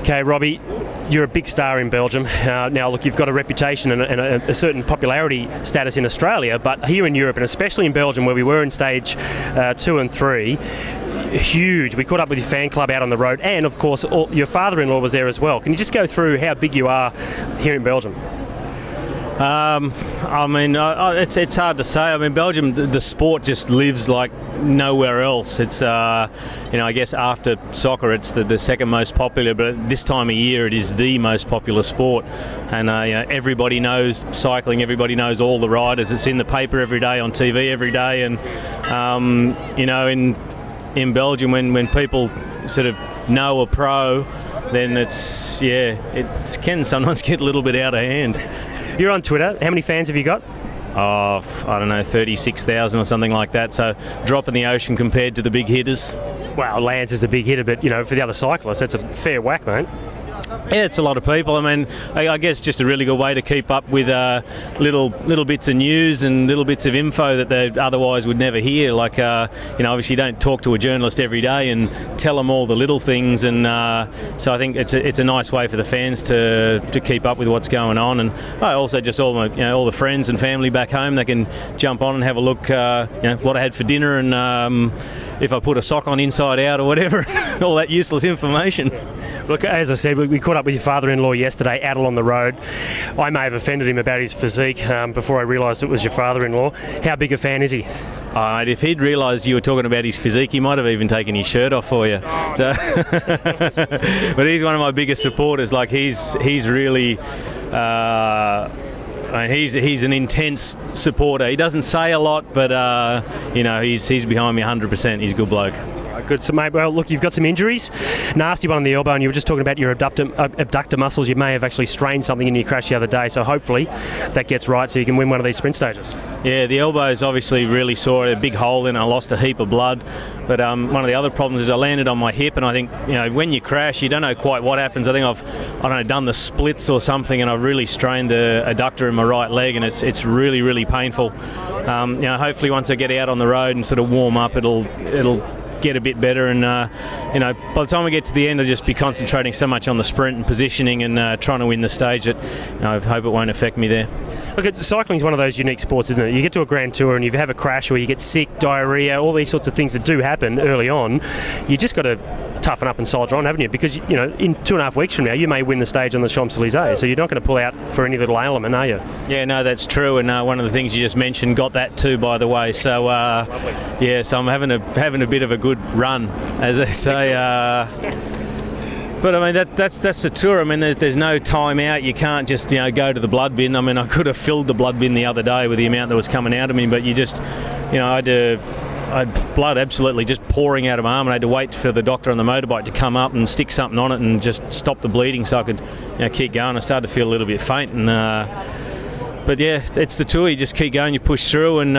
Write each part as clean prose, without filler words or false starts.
Okay, Robbie, you're a big star in Belgium. Now, look, you've got a reputation and a certain popularity status in Australia, but here in Europe, and especially in Belgium, where we were in stage 2 and 3, huge. We caught up with your fan club out on the road, and of course, your father-in-law was there as well. Can you just go through how big you are here in Belgium? I mean, it's hard to say. I mean, Belgium, the sport just lives like nowhere else. It's, I guess after soccer, it's the second most popular, but at this time of year, it is the most popular sport. And everybody knows cycling. Everybody knows all the riders. It's in the paper every day, on TV every day, and in Belgium, when people sort of know a pro, then it can sometimes get a little bit out of hand. You're on Twitter. How many fans have you got? Oh, I don't know, 36,000 or something like that. So drop in the ocean compared to the big hitters. Well, Lance is the big hitter, but for the other cyclists, that's a fair whack, mate. Yeah, it's a lot of people. I mean, I guess just a really good way to keep up with little bits of news and little bits of info that they otherwise would never hear. Like, obviously you don't talk to a journalist every day and tell them all the little things, and so I think it's a nice way for the fans to keep up with what's going on. And also just all the friends and family back home, they can jump on and have a look, what I had for dinner, and if I put a sock on inside out or whatever, all that useless information. Look, as I said, we caught up with your father-in-law yesterday out on the road. I may have offended him about his physique before I realised it was your father-in-law. How big a fan is he? If he'd realised you were talking about his physique, he might have even taken his shirt off for you. Oh, so, but he's one of my biggest supporters. Like, he's really... he's an intense supporter. He doesn't say a lot, but he's behind me 100%. He's a good bloke. Good. So, mate, well, look, you've got some injuries. Nasty one on the elbow, and you were just talking about your abductor muscles. You may have actually strained something in your crash the other day, so hopefully that gets right so you can win one of these sprint stages. Yeah, the elbow's obviously really sore. A big hole in it. I lost a heap of blood. But one of the other problems is I landed on my hip, and I think, when you crash, you don't know quite what happens. I think I've done the splits or something, and I've really strained the adductor in my right leg, and it's really, really painful. Hopefully once I get out on the road and sort of warm up, it'll get a bit better, and by the time we get to the end, I'll just be concentrating so much on the sprint and positioning and trying to win the stage that I hope it won't affect me there. Look, cycling's one of those unique sports, isn't it? You get to a Grand Tour and you have a crash, or you get sick, diarrhea, all these sorts of things that do happen early on. You just got to toughen up and soldier on, haven't you? Because in 2.5 weeks from now, you may win the stage on the Champs-Elysees, so you're not going to pull out for any little ailment, are you? Yeah, no, that's true. And one of the things you just mentioned got that too, by the way. So yeah, so I'm having a bit of a good run, as they say. But I mean, that's the tour. I mean, there's no time out. You can't just go to the blood bin. I mean, I could have filled the blood bin the other day with the amount that was coming out of me, but you just, I had blood absolutely just pouring out of my arm, and I had to wait for the doctor on the motorbike to come up and stick something on it and just stop the bleeding so I could keep going. I started to feel a little bit faint, and but yeah, it's the tour. You just keep going, you push through, and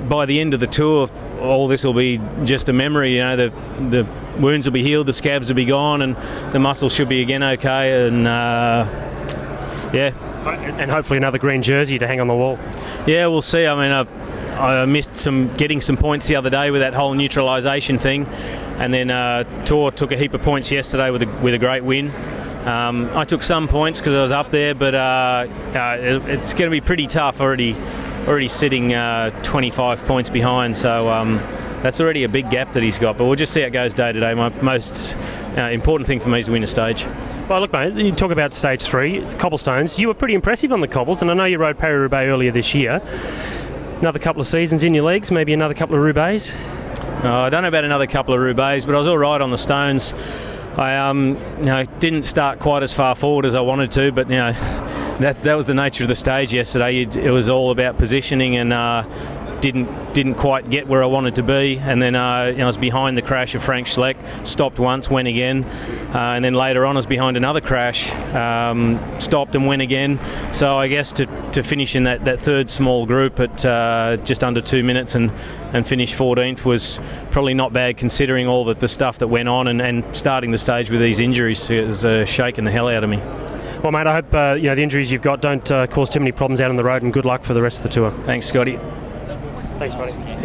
by the end of the tour, all this will be just a memory. The wounds will be healed, the scabs will be gone, and the muscles should be again okay, and yeah. And hopefully another green jersey to hang on the wall. Yeah, we'll see. I mean, I missed getting some points the other day with that whole neutralisation thing, and then Tour took a heap of points yesterday with a great win. I took some points because I was up there, but it's going to be pretty tough. Already sitting 25 points behind, so that's already a big gap that he's got. But we'll just see how it goes day to day. My most important thing for me is to win a stage. Well, look, mate, you talk about stage 3, the cobblestones. You were pretty impressive on the cobbles, and I know you rode Paris-Roubaix earlier this year. Another couple of seasons in your legs, maybe another couple of Roubaix? I don't know about another couple of Roubaix, but I was all right on the stones. I didn't start quite as far forward as I wanted to, but that was the nature of the stage yesterday. It was all about positioning, and didn't quite get where I wanted to be, and then I was behind the crash of Frank Schleck, stopped once, went again, and then later on I was behind another crash, stopped and went again. So I guess to finish in that third small group at just under 2 minutes and finish 14th was probably not bad, considering all the stuff that went on, and starting the stage with these injuries. It was shaking the hell out of me. Well, mate, I hope the injuries you've got don't cause too many problems out on the road, and good luck for the rest of the tour. Thanks, Scotty. Thanks, buddy.